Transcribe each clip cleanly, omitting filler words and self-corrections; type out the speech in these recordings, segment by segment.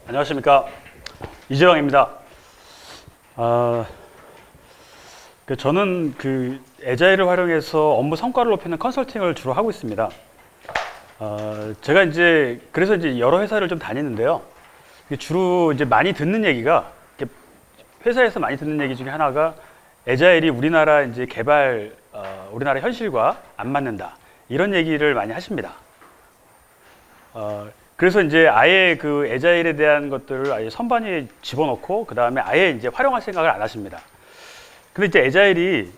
안녕하십니까, 이재영입니다. 저는 에자일을 활용해서 업무 성과를 높이는 컨설팅을 주로 하고 있습니다. 제가 그래서 여러 회사를 좀 다니는데요. 주로 많이 듣는 얘기가, 회사에서 많이 듣는 얘기 중에 하나가 에자일이 우리나라 우리나라 현실과 안 맞는다, 이런 얘기를 많이 하십니다. 그래서 아예 에자일에 대한 것들을 아예 선반위에 집어넣고 그 다음에 아예 활용할 생각을 안 하십니다. 근데 에자일이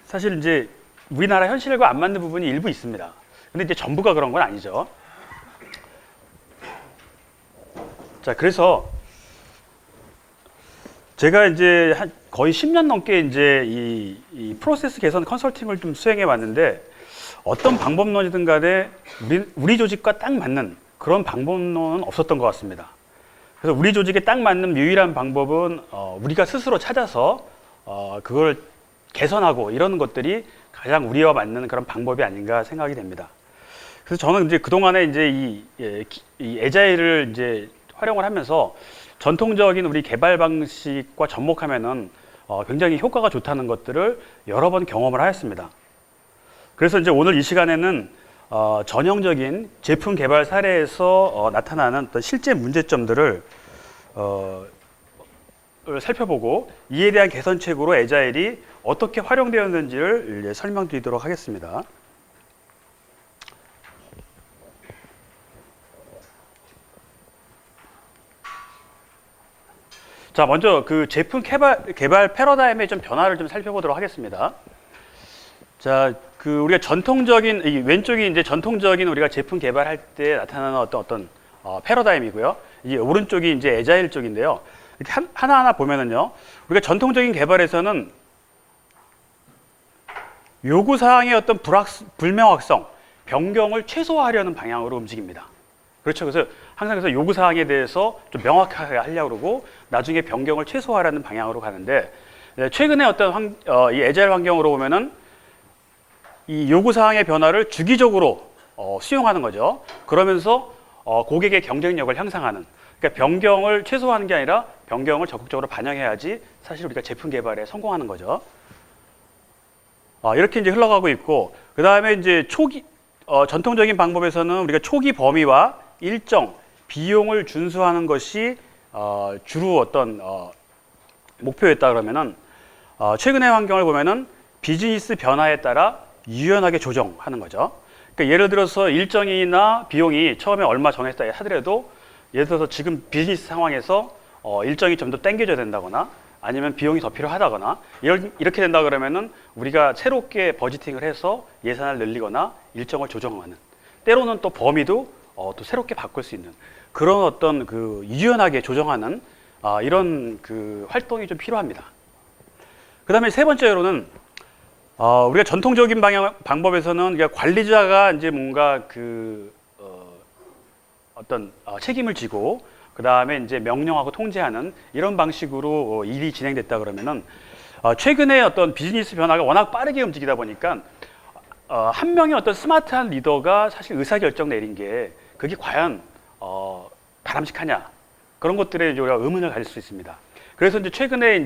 사실 우리나라 현실과 안 맞는 부분이 일부 있습니다. 근데 전부가 그런 건 아니죠. 자, 그래서 제가 거의 10년 넘게 이 프로세스 개선 컨설팅을 좀 수행해 왔는데, 어떤 방법론이든 간에 우리 조직과 딱 맞는 그런 방법론은 없었던 것 같습니다. 그래서 우리 조직에 딱 맞는 유일한 방법은 우리가 스스로 찾아서 그걸 개선하고 이러는 것들이 가장 우리와 맞는 그런 방법이 아닌가 생각이 됩니다. 그래서 저는 그동안에 이 에자일을 활용을 하면서 전통적인 우리 개발 방식과 접목하면은 굉장히 효과가 좋다는 것들을 여러 번 경험을 하였습니다. 그래서 오늘 이 시간에는 전형적인 제품 개발 사례에서 나타나는 어떤 실제 문제점들을 살펴보고, 이에 대한 개선책으로 에자일이 어떻게 활용되었는지를 설명드리도록 하겠습니다. 자, 먼저 제품 개발 패러다임의 좀 변화를 좀 살펴보도록 하겠습니다. 자, 우리가 전통적인, 왼쪽이 전통적인 우리가 제품 개발할 때 나타나는 어떤 패러다임이고요. 이 오른쪽이 에자일 쪽인데요. 이렇게 하나하나 보면은요, 우리가 전통적인 개발에서는 요구사항의 어떤 불명확성, 변경을 최소화하려는 방향으로 움직입니다. 그렇죠. 그래서 항상 요구사항에 대해서 좀 명확하게 하려고 그러고, 나중에 변경을 최소화하려는 방향으로 가는데, 최근에 이 에자일 환경으로 보면은 이 요구사항의 변화를 주기적으로 수용하는 거죠. 그러면서 고객의 경쟁력을 향상하는, 그러니까 변경을 최소화하는 게 아니라 변경을 적극적으로 반영해야지 사실 우리가 제품 개발에 성공하는 거죠. 이렇게 흘러가고 있고, 그 다음에 전통적인 방법에서는 우리가 초기 범위와 일정 비용을 준수하는 것이 주로 어떤 목표였다 그러면은, 최근의 환경을 보면은 비즈니스 변화에 따라 유연하게 조정하는 거죠. 그러니까 예를 들어서 일정이나 비용이 처음에 얼마 정했다 하더라도, 예를 들어서 지금 비즈니스 상황에서 일정이 좀 더 당겨져야 된다거나, 아니면 비용이 더 필요하다거나, 이렇게 된다 그러면은 우리가 새롭게 버지팅을 해서 예산을 늘리거나 일정을 조정하는, 때로는 또 범위도 또 새롭게 바꿀 수 있는 그런 어떤 유연하게 조정하는 이런 활동이 좀 필요합니다. 그 다음에 세 번째로는 우리가 전통적인 방법에서는 관리자가 뭔가 어떤 책임을 지고 그 다음에 명령하고 통제하는 이런 방식으로 일이 진행됐다 그러면은, 최근에 어떤 비즈니스 변화가 워낙 빠르게 움직이다 보니까 한 명의 어떤 스마트한 리더가 사실 의사결정 내린 게 그게 과연 바람직하냐, 그런 것들에 우리가 의문을 가질 수 있습니다. 그래서 최근에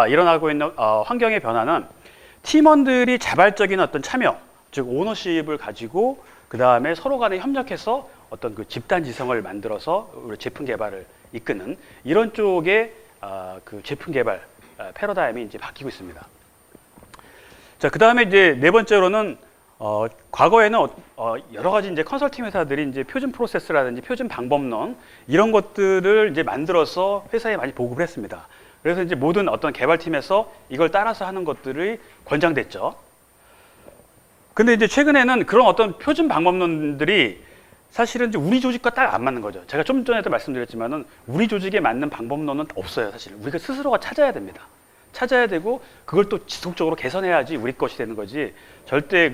일어나고 있는 환경의 변화는 팀원들이 자발적인 어떤 참여, 즉 오너십을 가지고 그 다음에 서로 간에 협력해서 어떤 집단 지성을 만들어서 우리 제품 개발을 이끄는 이런 쪽의 제품 개발 패러다임이 바뀌고 있습니다. 자, 그 다음에 네 번째로는 과거에는 여러 가지 컨설팅 회사들이 표준 프로세스라든지 표준 방법론 이런 것들을 만들어서 회사에 많이 보급을 했습니다. 그래서 모든 어떤 개발팀에서 이걸 따라서 하는 것들이 권장됐죠. 근데 최근에는 그런 어떤 표준 방법론들이 사실은 우리 조직과 딱 안 맞는 거죠. 제가 좀 전에도 말씀드렸지만은 우리 조직에 맞는 방법론은 없어요. 사실 우리가 스스로가 찾아야 됩니다. 찾아야 되고, 그걸 또 지속적으로 개선해야지 우리 것이 되는 거지, 절대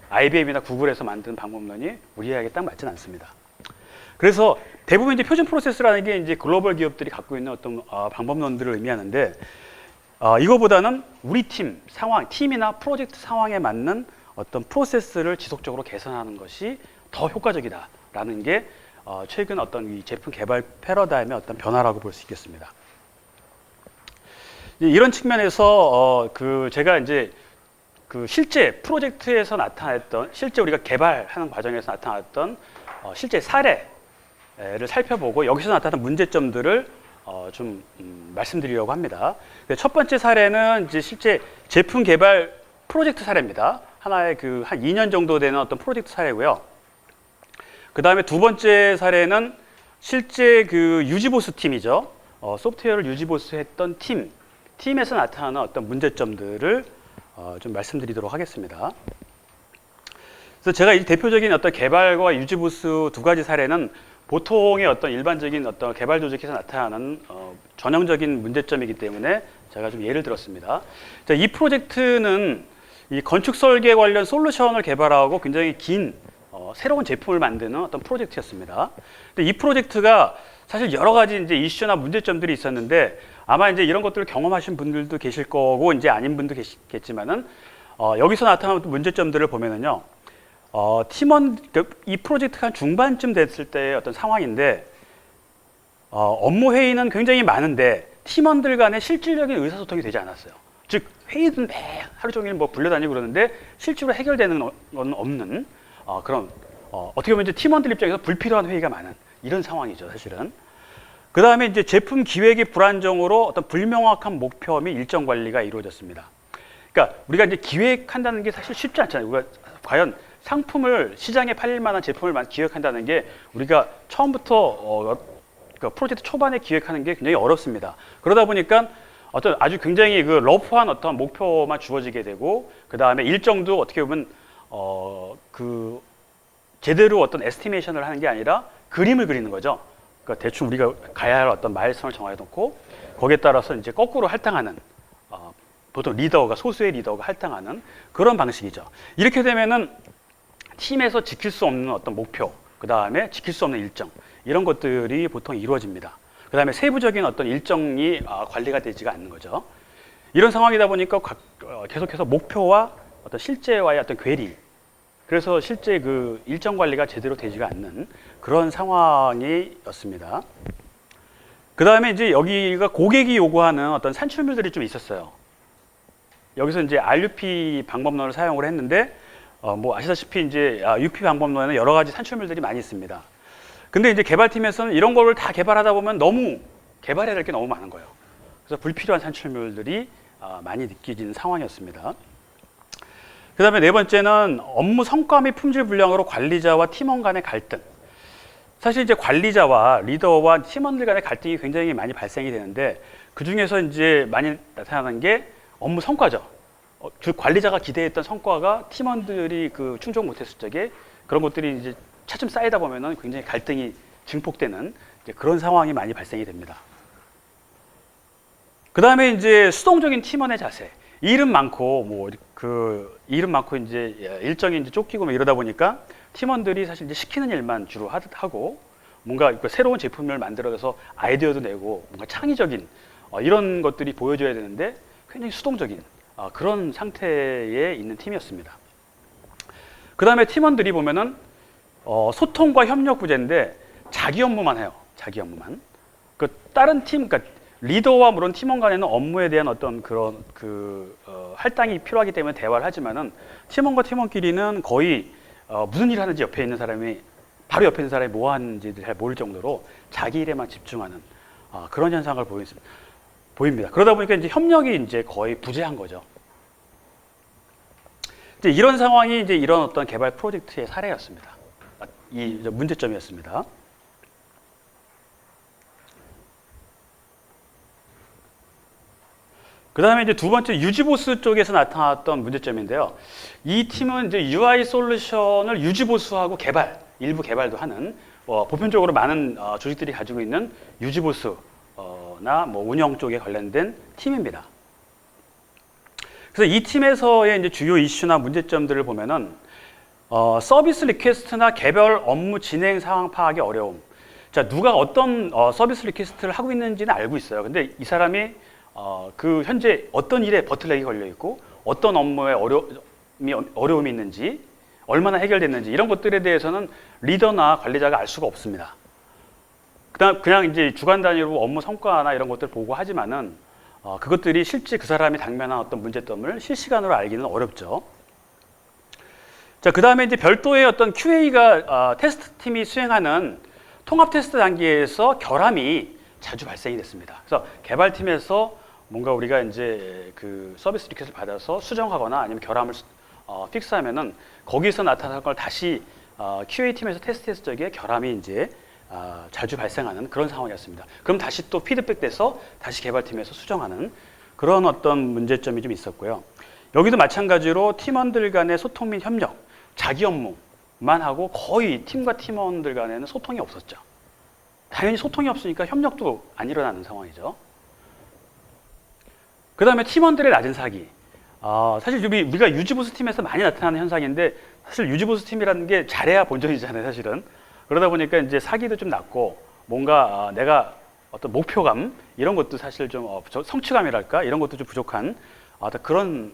IBM이나 구글에서 만든 방법론이 우리에게 딱 맞지는 않습니다. 그래서 대부분 표준 프로세스라는 게 글로벌 기업들이 갖고 있는 어떤 방법론들을 의미하는데, 이거보다는 우리 팀이나 프로젝트 상황에 맞는 어떤 프로세스를 지속적으로 개선하는 것이 더 효과적이다라는 게 최근 어떤 이 제품 개발 패러다임의 어떤 변화라고 볼 수 있겠습니다. 이런 측면에서 제가 이제 그 실제 프로젝트에서 나타났던, 실제 우리가 개발하는 과정에서 나타났던 실제 사례를 살펴보고 여기서 나타난 문제점들을 좀 말씀드리려고 합니다. 첫 번째 사례는 이제 실제 제품 개발 프로젝트 사례입니다. 하나의 한 2년 정도 되는 어떤 프로젝트 사례고요. 그 다음에 두 번째 사례는 실제 그 유지보수 팀이죠. 소프트웨어를 유지보수 했던 팀에서 나타나는 어떤 문제점들을 좀 말씀드리도록 하겠습니다. 그래서 제가 이 대표적인 어떤 개발과 유지보수 두 가지 사례는 보통의 어떤 일반적인 어떤 개발 조직에서 나타나는 전형적인 문제점이기 때문에 제가 좀 예를 들었습니다. 자, 이 프로젝트는 이 건축 설계 관련 솔루션을 개발하고 굉장히 긴 새로운 제품을 만드는 어떤 프로젝트였습니다. 근데 이 프로젝트가 사실 여러 가지 이제 이슈나 문제점들이 있었는데 아마 이제 이런 것들을 경험하신 분들도 계실 거고 이제 아닌 분도 계시겠지만은 여기서 나타나는 문제점들을 보면은요. 이 프로젝트가 중반쯤 됐을 때의 어떤 상황인데 업무 회의는 굉장히 많은데 팀원들 간의 실질적인 의사소통이 되지 않았어요. 즉 회의는 매 하루 종일 뭐 불려다니고 그러는데 실제로 해결되는 건 없는 그런 어떻게 보면 이제 팀원들 입장에서 불필요한 회의가 많은 이런 상황이죠, 사실은. 그 다음에 이제 제품 기획이 불안정으로 어떤 불명확한 목표 및 일정 관리가 이루어졌습니다. 그러니까 우리가 이제 기획한다는 게 사실 쉽지 않잖아요. 우리가 과연 상품을 시장에 팔릴 만한 제품을 기획한다는 게 우리가 처음부터 그 프로젝트 초반에 기획하는 게 굉장히 어렵습니다. 그러다 보니까 어떤 아주 굉장히 그 러프한 어떤 목표만 주어지게 되고 그 다음에 일정도 어떻게 보면 그 제대로 어떤 에스티메이션을 하는 게 아니라 그림을 그리는 거죠. 그러니까 대충 우리가 가야 할 어떤 마일스톤을 정해놓고 거기에 따라서 이제 거꾸로 할당하는 보통 소수의 리더가 할당하는 그런 방식이죠. 이렇게 되면은 팀에서 지킬 수 없는 어떤 목표, 그 다음에 지킬 수 없는 일정 이런 것들이 보통 이루어집니다. 그 다음에 세부적인 어떤 일정이 관리가 되지가 않는 거죠. 이런 상황이다 보니까 계속해서 목표와 어떤 실제와의 어떤 괴리, 그래서 실제 그 일정 관리가 제대로 되지가 않는 그런 상황이었습니다. 그 다음에 이제 여기가 고객이 요구하는 어떤 산출물들이 좀 있었어요. 여기서 이제 RUP 방법론을 사용을 했는데, 뭐 아시다시피 이제 UP 방법론에는 여러 가지 산출물들이 많이 있습니다. 근데 이제 개발팀에서는 이런 거를 다 개발하다 보면 너무 개발해야 될 게 너무 많은 거예요. 그래서 불필요한 산출물들이 많이 느껴지는 상황이었습니다. 그 다음에 네 번째는 업무 성과 및 품질 불량으로 관리자와 팀원 간의 갈등. 사실 이제 관리자와 리더와 팀원들 간의 갈등이 굉장히 많이 발생이 되는데 그 중에서 이제 많이 나타나는 게 업무 성과죠. 즉 관리자가 기대했던 성과가 팀원들이 그 충족 못했을 적에 그런 것들이 이제 차츰 쌓이다 보면은 굉장히 갈등이 증폭되는 이제 그런 상황이 많이 발생이 됩니다. 그 다음에 이제 수동적인 팀원의 자세. 일은 많고 이제 일정이 이제 쫓기고 뭐 이러다 보니까 팀원들이 사실 이제 시키는 일만 주로 하고 뭔가 새로운 제품을 만들어서 아이디어도 내고 뭔가 창의적인 이런 것들이 보여줘야 되는데 굉장히 수동적인 그런 상태에 있는 팀이었습니다. 그 다음에 팀원들이 보면은 소통과 협력 부재인데 자기 업무만 해요. 자기 업무만. 그 다른 팀, 그러니까 리더와 물론 팀원 간에는 업무에 대한 어떤 그런 할당이 필요하기 때문에 대화를 하지만은 팀원과 팀원끼리는 거의 무슨 일을 하는지 옆에 있는 사람이 바로 옆에 있는 사람이 뭐 하는지 잘 모를 정도로 자기 일에만 집중하는 그런 현상을 보입니다. 그러다 보니까 이제 협력이 이제 거의 부재한 거죠. 이제 이런 상황이 이제 이런 어떤 개발 프로젝트의 사례였습니다. 이 문제점이었습니다. 그 다음에 이제 두 번째 유지보수 쪽에서 나타났던 문제점인데요. 이 팀은 이제 UI 솔루션을 유지보수하고 일부 개발도 하는 보편적으로 많은 조직들이 가지고 있는 유지보수나 뭐 운영 쪽에 관련된 팀입니다. 그래서 이 팀에서의 이제 주요 이슈나 문제점들을 보면은 서비스 리퀘스트나 개별 업무 진행 상황 파악의 어려움. 자, 누가 어떤 서비스 리퀘스트를 하고 있는지는 알고 있어요. 근데 이 사람이 그 현재 어떤 일에 버틀렉이 걸려 있고 어떤 업무에 어려움이 있는지 얼마나 해결됐는지 이런 것들에 대해서는 리더나 관리자가 알 수가 없습니다. 그냥 이제 주간 단위로 업무 성과나 이런 것들 보고 하지만은 그것들이 실제 그 사람이 당면한 어떤 문제점을 실시간으로 알기는 어렵죠. 자, 그 다음에 이제 별도의 어떤 QA가 테스트 팀이 수행하는 통합 테스트 단계에서 결함이 자주 발생이 됐습니다. 그래서 개발팀에서 뭔가 우리가 이제 그 서비스 리퀘스트를 받아서 수정하거나 아니면 결함을 픽스하면은 거기서 나타날 걸 다시 QA 팀에서 테스트했을 적에 결함이 이제 자주 발생하는 그런 상황이었습니다. 그럼 다시 또 피드백 돼서 다시 개발팀에서 수정하는 그런 어떤 문제점이 좀 있었고요. 여기도 마찬가지로 팀원들 간의 소통 및 협력, 자기 업무만 하고 거의 팀과 팀원들 간에는 소통이 없었죠. 당연히 소통이 없으니까 협력도 안 일어나는 상황이죠. 그 다음에 팀원들의 낮은 사기. 사실 우리가 유지보수 팀에서 많이 나타나는 현상인데 사실 유지보수 팀이라는 게 잘해야 본전이잖아요, 사실은. 그러다 보니까 이제 사기도 좀 낮고 뭔가 내가 어떤 목표감 이런 것도 사실 좀 성취감이랄까 이런 것도 좀 부족한 그런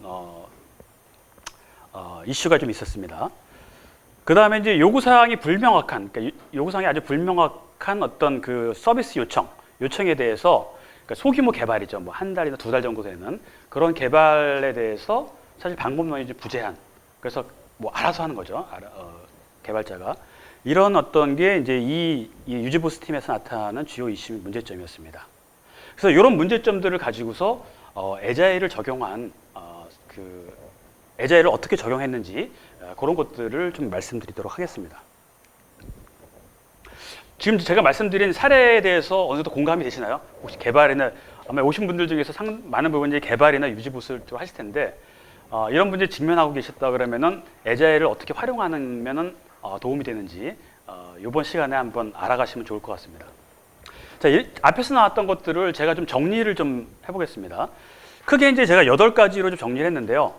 이슈가 좀 있었습니다. 그 다음에 이제 요구사항이 불명확한, 그러니까 요구사항이 아주 불명확한 어떤 그 서비스 요청에 대해서 그러니까 소규모 개발이죠. 뭐 한 달이나 두 달 정도 되는 그런 개발에 대해서 사실 방법론이 이제 부재한. 그래서 뭐 알아서 하는 거죠. 개발자가. 이런 어떤 게 이제 이 유지보수 팀에서 나타나는 주요 이슈 문제점이었습니다. 그래서 이런 문제점들을 가지고서 에자일을 적용한 에자일을 어떻게 적용했는지 그런 것들을 좀 말씀드리도록 하겠습니다. 지금 제가 말씀드린 사례에 대해서 어느 정도 공감이 되시나요? 혹시 개발이나 아마 오신 분들 중에서 많은 부분이 개발이나 유지보수를 하실 텐데 이런 문제 직면하고 계셨다 그러면은 에자일을 어떻게 활용하면은 도움이 되는지 이번 시간에 한번 알아가시면 좋을 것 같습니다. 자, 앞에서 나왔던 것들을 제가 좀 정리를 좀 해보겠습니다. 크게 이제 제가 8가지로 좀 정리를 했는데요.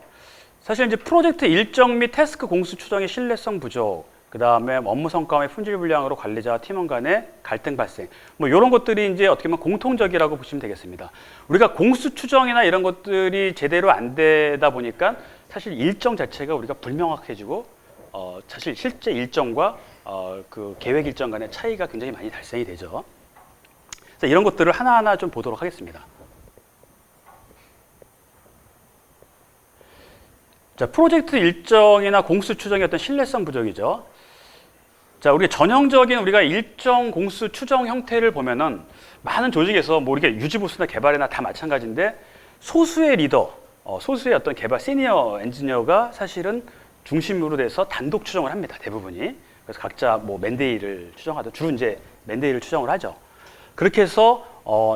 사실 이제 프로젝트 일정 및 태스크 공수 추정의 신뢰성 부족, 그 다음에 업무 성과의 품질 불량으로 관리자와 팀원 간의 갈등 발생, 뭐 이런 것들이 이제 어떻게 보면 공통적이라고 보시면 되겠습니다. 우리가 공수 추정이나 이런 것들이 제대로 안 되다 보니까 사실 일정 자체가 우리가 불명확해지고 사실 실제 일정과 그 계획 일정 간의 차이가 굉장히 많이 발생이 되죠. 그래서 이런 것들을 하나하나 좀 보도록 하겠습니다. 자, 프로젝트 일정이나 공수 추정의 어떤 신뢰성 부족이죠. 자, 우리가 전형적인 우리가 일정 공수 추정 형태를 보면은 많은 조직에서 뭐 이렇게 유지보수나 개발이나 다 마찬가지인데 소수의 리더, 소수의 어떤 개발 시니어 엔지니어가 사실은 중심으로 돼서 단독 추정을 합니다. 대부분이. 그래서 각자 뭐 맨데이를 추정하든 주로 이제 맨데이를 추정을 하죠. 그렇게 해서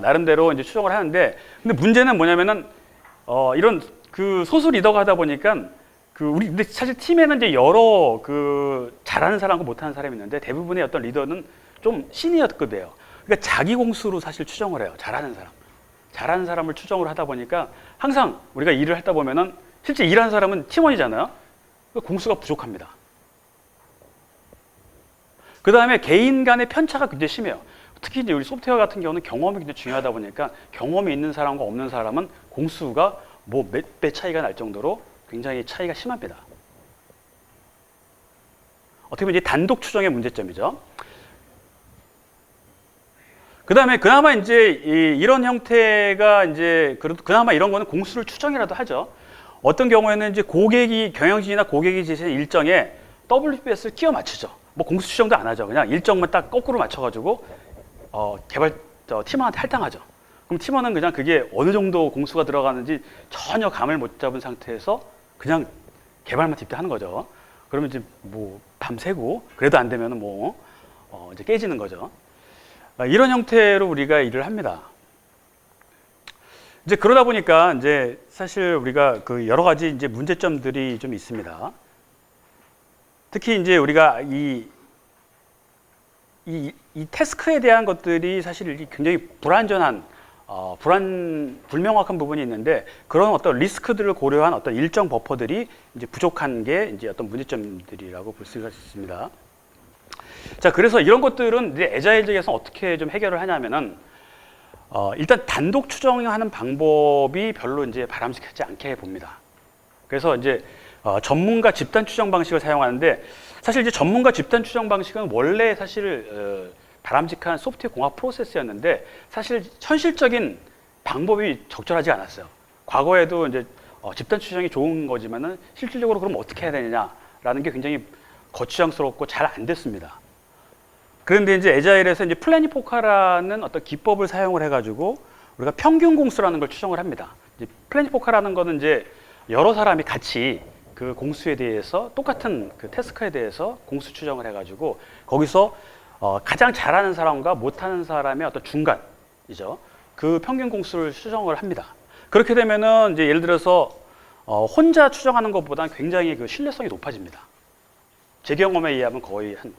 나름대로 이제 추정을 하는데 근데 문제는 뭐냐면은 이런 그 소수 리더가 하다 보니까 근데 사실 팀에는 이제 여러 잘하는 사람과 못하는 사람이 있는데 대부분의 어떤 리더는 좀 시니어급이에요. 그러니까 자기 공수로 사실 추정을 해요. 잘하는 사람을 추정을 하다 보니까 항상 우리가 일을 하다 보면은 실제 일하는 사람은 팀원이잖아요. 공수가 부족합니다. 그 다음에 개인 간의 편차가 굉장히 심해요. 특히 이제 우리 소프트웨어 같은 경우는 경험이 굉장히 중요하다 보니까 경험이 있는 사람과 없는 사람은 공수가 뭐 몇 배 차이가 날 정도로 굉장히 차이가 심합니다. 어떻게 보면 이제 단독 추정의 문제점이죠. 그 다음에 그나마 이제 이런 형태가 이제 그래도 그나마 이런 거는 공수를 추정이라도 하죠. 어떤 경우에는 이제 경영진이나 고객이 제시한 일정에 WBS를 끼워 맞추죠. 뭐 공수 추정도 안 하죠. 그냥 일정만 딱 거꾸로 맞춰가지고 팀원한테 할당하죠. 그럼 팀원은 그냥 그게 어느 정도 공수가 들어가는지 전혀 감을 못 잡은 상태에서 그냥 개발만 집중하는 거죠. 그러면 이제 뭐 밤새고 그래도 안 되면은 뭐 이제 깨지는 거죠. 이런 형태로 우리가 일을 합니다. 이제 그러다 보니까 이제 사실 우리가 그 여러 가지 이제 문제점들이 좀 있습니다. 특히 이제 우리가 이 태스크에 대한 것들이 사실 굉장히 불명확한 부분이 있는데 그런 어떤 리스크들을 고려한 어떤 일정 버퍼들이 이제 부족한 게 이제 어떤 문제점들이라고 볼 수가 있습니다. 자, 그래서 이런 것들은 이제 에자일적에서 어떻게 좀 해결을 하냐면은 일단 단독 추정하는 방법이 별로 이제 바람직하지 않게 봅니다. 그래서 이제 전문가 집단 추정 방식을 사용하는데 사실 이제 전문가 집단 추정 방식은 원래 사실 바람직한 소프트웨어 공학 프로세스였는데 사실 현실적인 방법이 적절하지 않았어요. 과거에도 이제 집단 추정이 좋은 거지만은 실질적으로 그럼 어떻게 해야 되느냐라는 게 굉장히 거추장스럽고 잘 안 됐습니다. 그런데 이제 에자일에서 이제 플래니포카라는 어떤 기법을 사용을 해가지고 우리가 평균 공수라는 걸 추정을 합니다. 이제 플래니포카라는 거는 이제 여러 사람이 같이 그 공수에 대해서 똑같은 그 태스크에 대해서 공수 추정을 해가지고 거기서 가장 잘하는 사람과 못하는 사람의 어떤 중간이죠. 그 평균 공수를 추정을 합니다. 그렇게 되면은 이제 예를 들어서 혼자 추정하는 것보다는 굉장히 그 신뢰성이 높아집니다. 제 경험에 의하면 거의 한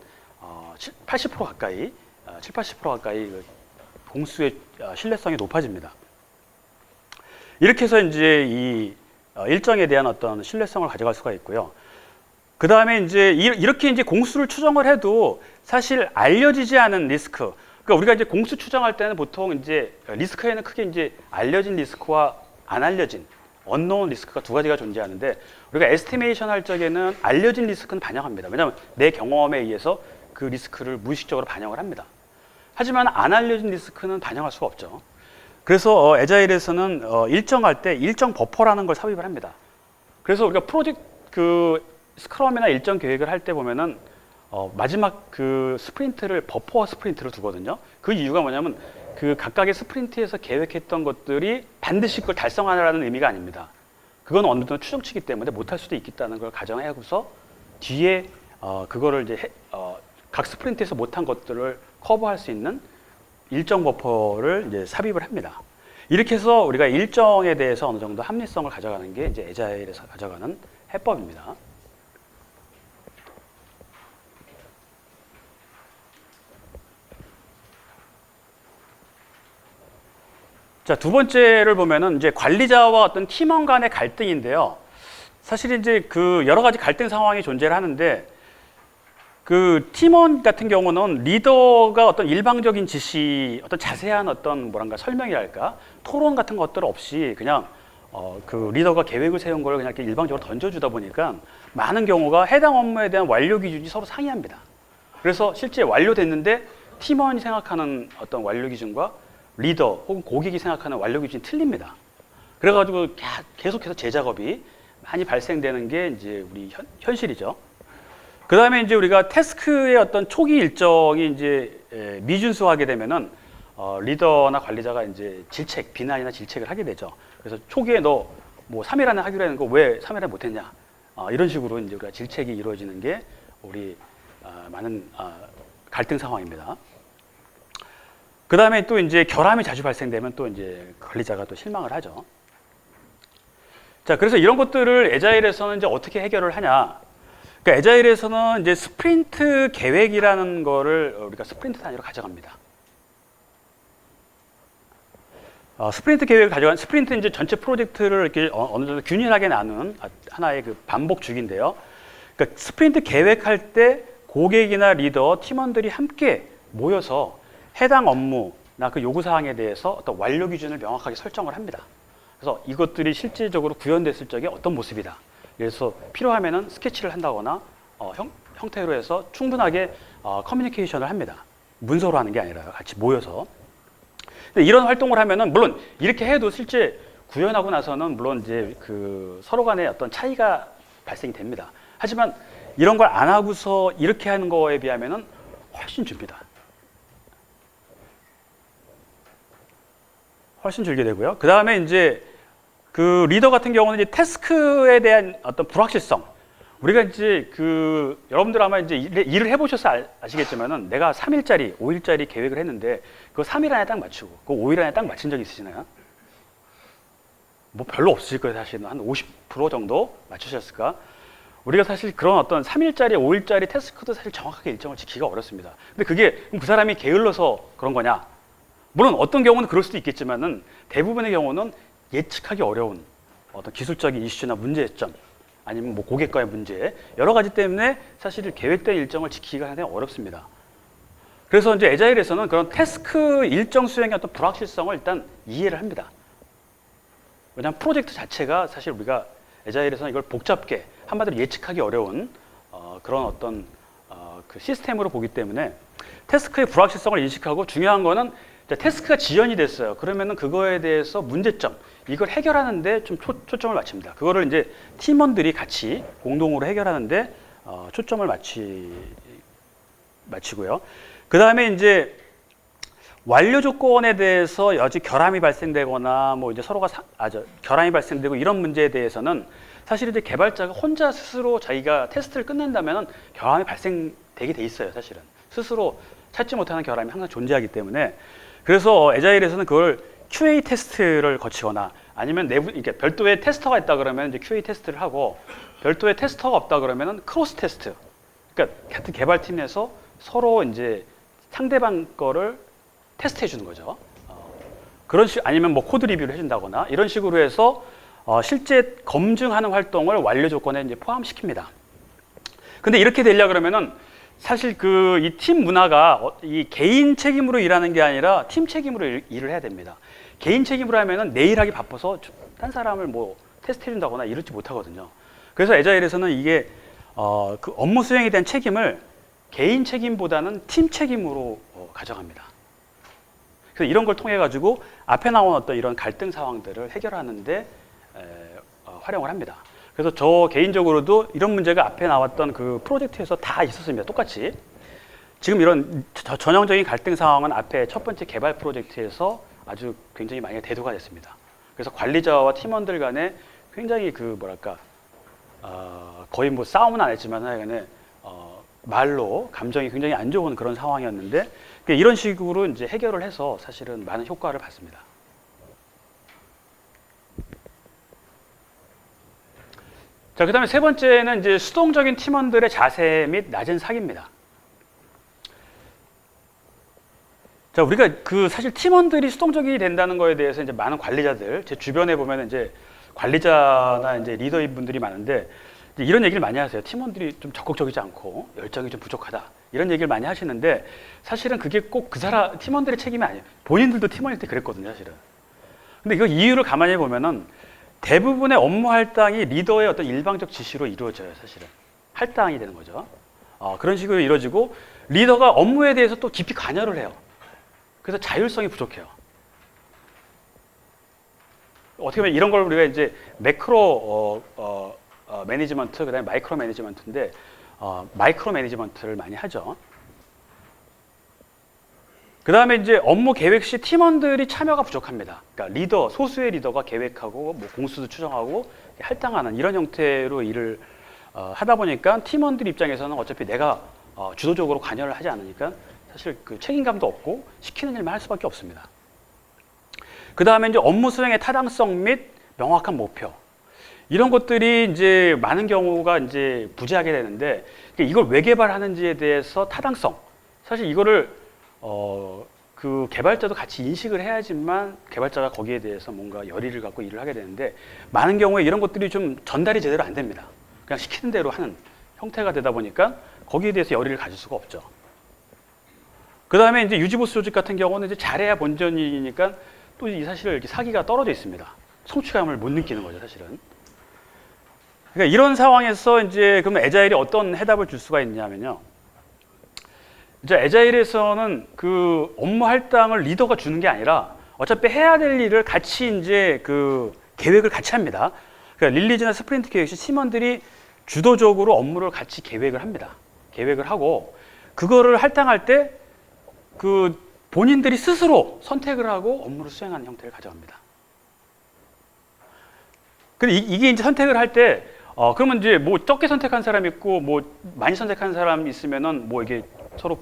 80% 가까이, 7, 80% 가까이 그 공수의 신뢰성이 높아집니다. 이렇게 해서 이제 이 일정에 대한 어떤 신뢰성을 가져갈 수가 있고요. 그 다음에 이제 이렇게 이제 공수를 추정을 해도 사실 알려지지 않은 리스크. 그러니까 우리가 이제 공수 추정할 때는 보통 이제 리스크에는 크게 이제 알려진 리스크와 안 알려진 unknown 리스크가 두 가지가 존재하는데 우리가 에스티메이션 할 적에는 알려진 리스크는 반영합니다. 왜냐하면 내 경험에 의해서 그 리스크를 무의식적으로 반영을 합니다. 하지만 안 알려진 리스크는 반영할 수가 없죠. 그래서 에자일에서는 일정할 때 일정 버퍼라는 걸 삽입을 합니다. 그래서 우리가 프로젝트 그 스크럼이나 일정 계획을 할 때 보면은 마지막 그 스프린트를 버퍼 스프린트로 두거든요. 그 이유가 뭐냐면 그 각각의 스프린트에서 계획했던 것들이 반드시 그걸 달성하라는 의미가 아닙니다. 그건 어느 정도 추정치기 때문에 못할 수도 있겠다는 걸 가정하고서 뒤에 그거를 이제 각 스프린트에서 못한 것들을 커버할 수 있는 일정 버퍼를 이제 삽입을 합니다. 이렇게 해서 우리가 일정에 대해서 어느 정도 합리성을 가져가는 게 이제 에자일에서 가져가는 해법입니다. 자, 두 번째를 보면은 이제 관리자와 어떤 팀원 간의 갈등인데요. 사실 이제 그 여러 가지 갈등 상황이 존재를 하는데 그 팀원 같은 경우는 리더가 어떤 일방적인 지시, 어떤 자세한 어떤 뭐랄까 설명이랄까 토론 같은 것들 없이 그냥 그 리더가 계획을 세운 걸 그냥 이렇게 일방적으로 던져주다 보니까 많은 경우가 해당 업무에 대한 완료 기준이 서로 상이합니다. 그래서 실제 완료됐는데 팀원이 생각하는 어떤 완료 기준과 리더 혹은 고객이 생각하는 완료 기준이 틀립니다. 그래가지고 계속해서 재작업이 많이 발생되는 게 이제 우리 현실이죠. 그 다음에 이제 우리가 태스크의 어떤 초기 일정이 이제 미준수하게 되면은 리더나 관리자가 이제 질책, 비난이나 질책을 하게 되죠. 그래서 초기에 너 뭐 3일 안에 하기로 했는 거 왜 3일 안에 못했냐? 이런 식으로 이제 우리가 질책이 이루어지는 게 우리 많은 갈등 상황입니다. 그 다음에 또 이제 결함이 자주 발생되면 또 이제 관리자가 또 실망을 하죠. 자, 그래서 이런 것들을 에자일에서는 이제 어떻게 해결을 하냐? 그러니까 에자일에서는 이제 스프린트 계획이라는 거를 우리가 스프린트 단위로 가져갑니다. 스프린트 계획을 가져간 스프린트 이제 전체 프로젝트를 이렇게 어느 정도 균일하게 나눈 하나의 그 반복 주기인데요. 그러니까 스프린트 계획할 때 고객이나 리더, 팀원들이 함께 모여서 해당 업무나 그 요구 사항에 대해서 어떤 완료 기준을 명확하게 설정을 합니다. 그래서 이것들이 실질적으로 구현됐을 적에 어떤 모습이다. 그래서 필요하면은 스케치를 한다거나 형태로 해서 충분하게 커뮤니케이션을 합니다. 문서로 하는 게 아니라 같이 모여서. 근데 이런 활동을 하면은 물론 이렇게 해도 실제 구현하고 나서는 물론 이제 그 서로 간의 어떤 차이가 발생이 됩니다. 하지만 이런 걸 안 하고서 이렇게 하는 거에 비하면은 훨씬 줍니다. 훨씬 줄게 되고요. 그 다음에 이제 그 리더 같은 경우는 이제 태스크에 대한 어떤 불확실성. 우리가 이제 그 여러분들 아마 이제 일을 해보셔서 아시겠지만은 내가 3일짜리, 5일짜리 계획을 했는데 그거 3일 안에 딱 맞추고 그거 5일 안에 딱 맞춘 적 있으시나요? 뭐 별로 없으실 거예요. 사실은 한 50% 정도 맞추셨을까? 우리가 사실 그런 어떤 3일짜리, 5일짜리 태스크도 사실 정확하게 일정을 지키기가 어렵습니다. 근데 그게 그 사람이 게을러서 그런 거냐? 물론 어떤 경우는 그럴 수도 있겠지만은 대부분의 경우는 예측하기 어려운 어떤 기술적인 이슈나 문제점 아니면 뭐 고객과의 문제 여러 가지 때문에 사실 계획된 일정을 지키기가 상당히 어렵습니다. 그래서 이제 에자일에서는 그런 태스크 일정 수행의 어떤 불확실성을 일단 이해를 합니다. 왜냐하면 프로젝트 자체가 사실 우리가 에자일에서는 이걸 복잡게 한마디로 예측하기 어려운 그런 어떤 그 시스템으로 보기 때문에 태스크의 불확실성을 인식하고 중요한 거는 태스크가 지연이 됐어요. 그러면은 그거에 대해서 문제점, 이걸 해결하는데 좀 초점을 맞춥니다. 그거를 이제 팀원들이 같이 공동으로 해결하는데 초점을 맞추고요. 그 다음에 이제 완료 조건에 대해서 여지 결함이 발생되거나 뭐 이제 서로가 결함이 발생되고 이런 문제에 대해서는 사실 이제 개발자가 혼자 스스로 자기가 테스트를 끝낸다면은 결함이 발생되게 돼 있어요. 사실은 스스로 찾지 못하는 결함이 항상 존재하기 때문에, 그래서 에자일에서는 그걸 QA 테스트를 거치거나 아니면 내부 이렇게 별도의 테스터가 있다 그러면 이제 QA 테스트를 하고, 별도의 테스터가 없다 그러면은 크로스 테스트. 그러니까 같은 개발팀 내에서 서로 이제 상대방 거를 테스트해 주는 거죠. 그런 아니면 뭐 코드 리뷰를 해준다거나 이런 식으로 해서 실제 검증하는 활동을 완료 조건에 이제 포함시킵니다. 근데 이렇게 되려 그러면은 사실 그 이 팀 문화가 이 개인 책임으로 일하는 게 아니라 팀 책임으로 일을 해야 됩니다. 개인 책임으로 하면은 내일 하기 바빠서 딴 사람을 뭐 테스트해 준다거나 이러지 못하거든요. 그래서 에자일에서는 이게 그 업무 수행에 대한 책임을 개인 책임보다는 팀 책임으로 가져갑니다. 그래서 이런 걸 통해 가지고 앞에 나온 어떤 이런 갈등 상황들을 해결하는데 활용을 합니다. 그래서 저 개인적으로도 이런 문제가 앞에 나왔던 그 프로젝트에서 다 있었습니다. 똑같이. 지금 이런 전형적인 갈등 상황은 앞에 첫 번째 개발 프로젝트에서 아주 굉장히 많이 대두가 됐습니다. 그래서 관리자와 팀원들 간에 굉장히 그 뭐랄까 거의 뭐 싸움은 안 했지만 하여간에 말로 감정이 굉장히 안 좋은 그런 상황이었는데, 이런 식으로 이제 해결을 해서 사실은 많은 효과를 봤습니다. 자, 그다음에 세 번째는 이제 수동적인 팀원들의 자세 및 낮은 사기입니다. 자, 우리가 그 사실 팀원들이 수동적이 된다는 거에 대해서 이제 많은 관리자들, 제 주변에 보면 이제 관리자나 이제 리더인 분들이 많은데 이런 얘기를 많이 하세요. 팀원들이 좀 적극적이지 않고 열정이 좀 부족하다. 이런 얘기를 많이 하시는데 사실은 그게 꼭 그 사람 팀원들의 책임이 아니에요. 본인들도 팀원일 때 그랬거든요, 사실은. 근데 그 이유를 가만히 보면은 대부분의 업무 할당이 리더의 어떤 일방적 지시로 이루어져요, 사실은. 할당이 되는 거죠. 그런 식으로 이루어지고 리더가 업무에 대해서 또 깊이 관여를 해요. 그래서 자율성이 부족해요. 어떻게 보면 이런 걸 우리가 이제 매크로 매니지먼트, 그다음에 마이크로 매니지먼트인데 마이크로 매니지먼트를 많이 하죠. 그 다음에 이제 업무 계획 시 팀원들이 참여가 부족합니다. 그러니까 리더, 소수의 리더가 계획하고 뭐 공수도 추정하고 할당하는 이런 형태로 일을 하다 보니까 팀원들 입장에서는 어차피 내가 주도적으로 관여를 하지 않으니까 사실 그 책임감도 없고 시키는 일만 할 수밖에 없습니다. 그 다음에 이제 업무 수행의 타당성 및 명확한 목표. 이런 것들이 이제 많은 경우가 이제 부재하게 되는데, 이걸 왜 개발하는지에 대해서 타당성. 사실 이거를 그 개발자도 같이 인식을 해야지만 개발자가 거기에 대해서 뭔가 열의를 갖고 일을 하게 되는데, 많은 경우에 이런 것들이 좀 전달이 제대로 안 됩니다. 그냥 시키는 대로 하는 형태가 되다 보니까 거기에 대해서 열의를 가질 수가 없죠. 그 다음에 이제 유지보수 조직 같은 경우는 이제 잘해야 본전이니까 또 이 사실 이렇게 사기가 떨어져 있습니다. 성취감을 못 느끼는 거죠, 사실은. 그러니까 이런 상황에서 이제 그러면 에자일이 어떤 해답을 줄 수가 있냐면요. 이제 에자일에서는 그 업무 할당을 리더가 주는 게 아니라 어차피 해야 될 일을 같이 이제 그 계획을 같이 합니다. 그러니까 릴리즈나 스프린트 계획 시 팀원들이 주도적으로 업무를 같이 계획을 합니다. 계획을 하고 그거를 할당할 때 그 본인들이 스스로 선택을 하고 업무를 수행하는 형태를 가져갑니다. 근데 이게 이제 선택을 할 때 그러면 이제 뭐 적게 선택한 사람 있고 뭐 많이 선택한 사람 있으면은 뭐 이게 서로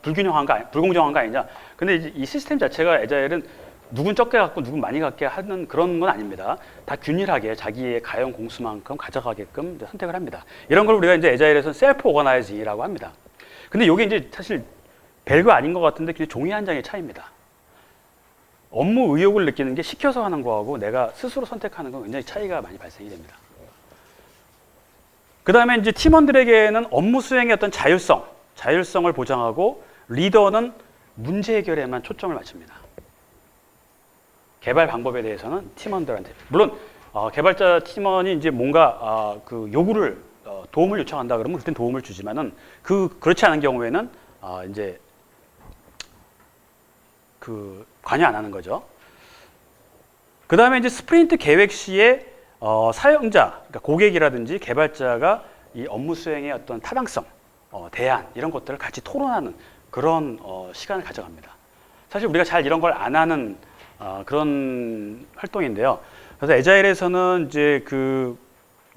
불공정한 거 아니냐. 근데 이제 이 시스템 자체가 에자일은 누군 적게 갖고 누군 많이 갖게 하는 그런 건 아닙니다. 다 균일하게 자기의 가용 공수만큼 가져가게끔 선택을 합니다. 이런 걸 우리가 이제 에자일에서는 셀프 오거나이징이라고 합니다. 근데 이게 이제 사실 별거 아닌 것 같은데 그냥 종이 한 장의 차이입니다. 업무 의욕을 느끼는 게 시켜서 하는 거하고 내가 스스로 선택하는 건 굉장히 차이가 많이 발생이 됩니다. 그 다음에 이제 팀원들에게는 업무 수행의 어떤 자율성을 보장하고 리더는 문제 해결에만 초점을 맞춥니다. 개발 방법에 대해서는 팀원들한테, 물론 개발자 팀원이 이제 뭔가 그 요구를 도움을 요청한다 그러면 그땐 도움을 주지만은 그렇지 않은 경우에는 이제 관여 안 하는 거죠. 그 다음에 이제 스프린트 계획 시에 사용자, 그러니까 고객이라든지 개발자가 이 업무 수행의 어떤 타당성, 대안 이런 것들을 같이 토론하는 그런 시간을 가져갑니다. 사실 우리가 잘 이런 걸 안 하는 그런 활동인데요. 그래서 에자일에서는 이제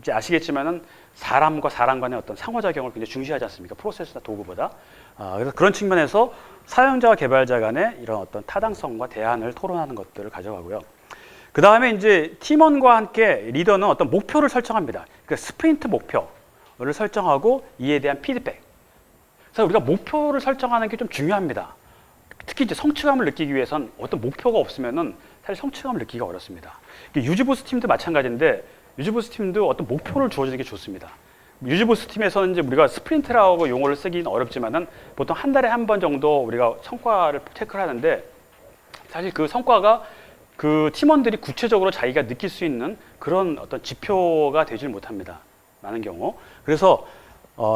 아시겠지만은 사람과 사람 간의 어떤 상호작용을 굉장히 중시하지 않습니까? 프로세스나 도구보다. 그래서 그런 측면에서 사용자와 개발자 간의 이런 어떤 타당성과 대안을 토론하는 것들을 가져가고요. 그 다음에 이제 팀원과 함께 리더는 어떤 목표를 설정합니다. 그러니까 스프린트 목표를 설정하고 이에 대한 피드백. 그래서 우리가 목표를 설정하는 게 좀 중요합니다. 특히 이제 성취감을 느끼기 위해선 어떤 목표가 없으면은 사실 성취감을 느끼기가 어렵습니다. 유지보스 팀도 마찬가지인데 유지보스 팀도 어떤 목표를 주어지는 게 좋습니다. 유지보스 팀에서는 이제 우리가 스프린트라고 용어를 쓰기는 어렵지만은 보통 한 달에 한 번 정도 우리가 성과를 체크를 하는데 사실 그 성과가 그 팀원들이 구체적으로 자기가 느낄 수 있는 그런 어떤 지표가 되질 못합니다. 많은 경우. 그래서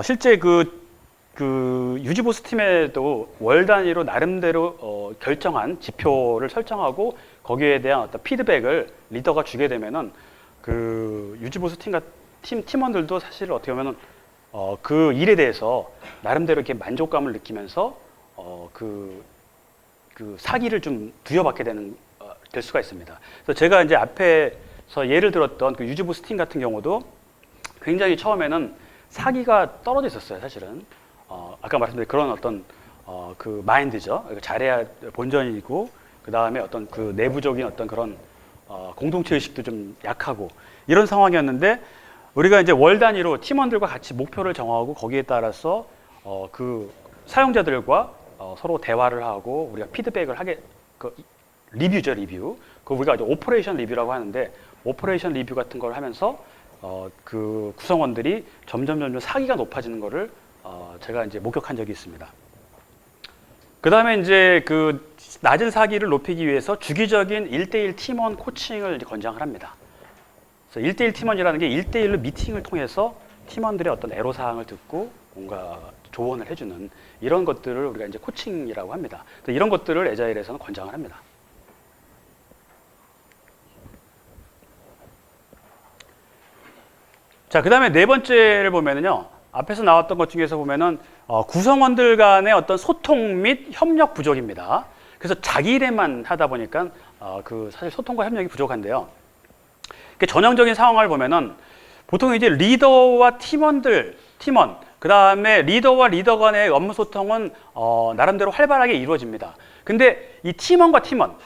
실제 그 유지보스 팀에도 월 단위로 나름대로 결정한 지표를 설정하고 거기에 대한 어떤 피드백을 리더가 주게 되면은 그 유지보스 팀원들도 사실 어떻게 보면은 그 일에 대해서 나름대로 이렇게 만족감을 느끼면서 그 사기를 좀 부여받게 될 수가 있습니다. 그래서 제가 이제 앞에서 예를 들었던 그 유지보스 팀 같은 경우도 굉장히 처음에는 사기가 떨어져 있었어요, 사실은. 아까 말씀드린 그런 어떤 그 마인드죠. 잘해야 본전이고 그 다음에 어떤 그 내부적인 어떤 그런 공동체 의식도 좀 약하고 이런 상황이었는데 우리가 이제 월 단위로 팀원들과 같이 목표를 정하고 거기에 따라서 그 사용자들과 서로 대화를 하고 우리가 피드백을 하게 리뷰죠, 리뷰. 그 우리가 이제 오퍼레이션 리뷰라고 하는데 오퍼레이션 리뷰 같은 걸 하면서 그 구성원들이 점점 사기가 높아지는 거를 제가 이제 목격한 적이 있습니다. 그 다음에 이제 그 낮은 사기를 높이기 위해서 주기적인 1대1 팀원 코칭을 권장을 합니다. 그래서 1대1 팀원이라는 게 1대1로 미팅을 통해서 팀원들의 어떤 애로사항을 듣고 뭔가 조언을 해주는 이런 것들을 우리가 이제 코칭이라고 합니다. 이런 것들을 에자일에서는 권장을 합니다. 자, 그 다음에 네 번째를 보면은요, 앞에서 나왔던 것 중에서 보면은 구성원들 간의 어떤 소통 및 협력 부족입니다. 그래서 자기 일에만 하다 보니까 사실 소통과 협력이 부족한데요. 전형적인 상황을 보면은 보통 이제 리더와 팀원, 그 다음에 리더와 리더 간의 업무 소통은 나름대로 활발하게 이루어집니다. 근데 이 팀원과 팀원,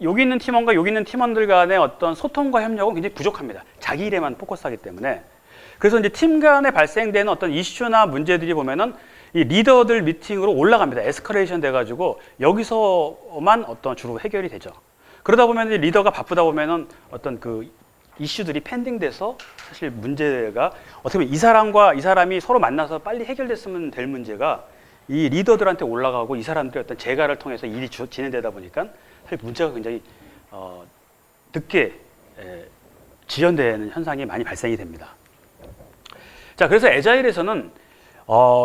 여기 있는 팀원과 여기 있는 팀원들 간의 어떤 소통과 협력은 굉장히 부족합니다. 자기 일에만 포커스하기 때문에. 그래서 이제 팀 간에 발생되는 어떤 이슈나 문제들이 보면은 이 리더들 미팅으로 올라갑니다. 에스컬레이션 돼가지고 여기서만 어떤 주로 해결이 되죠. 그러다 보면 이제 리더가 바쁘다 보면은 어떤 그 이슈들이 펜딩돼서 사실 문제가 어떻게 보면 이 사람과 이 사람이 서로 만나서 빨리 해결됐으면 될 문제가 이 리더들한테 올라가고 이 사람들의 어떤 재가를 통해서 일이 진행되다 보니까 사실 문제가 굉장히 늦게 지연되는 현상이 많이 발생이 됩니다. 자, 그래서 에자일에서는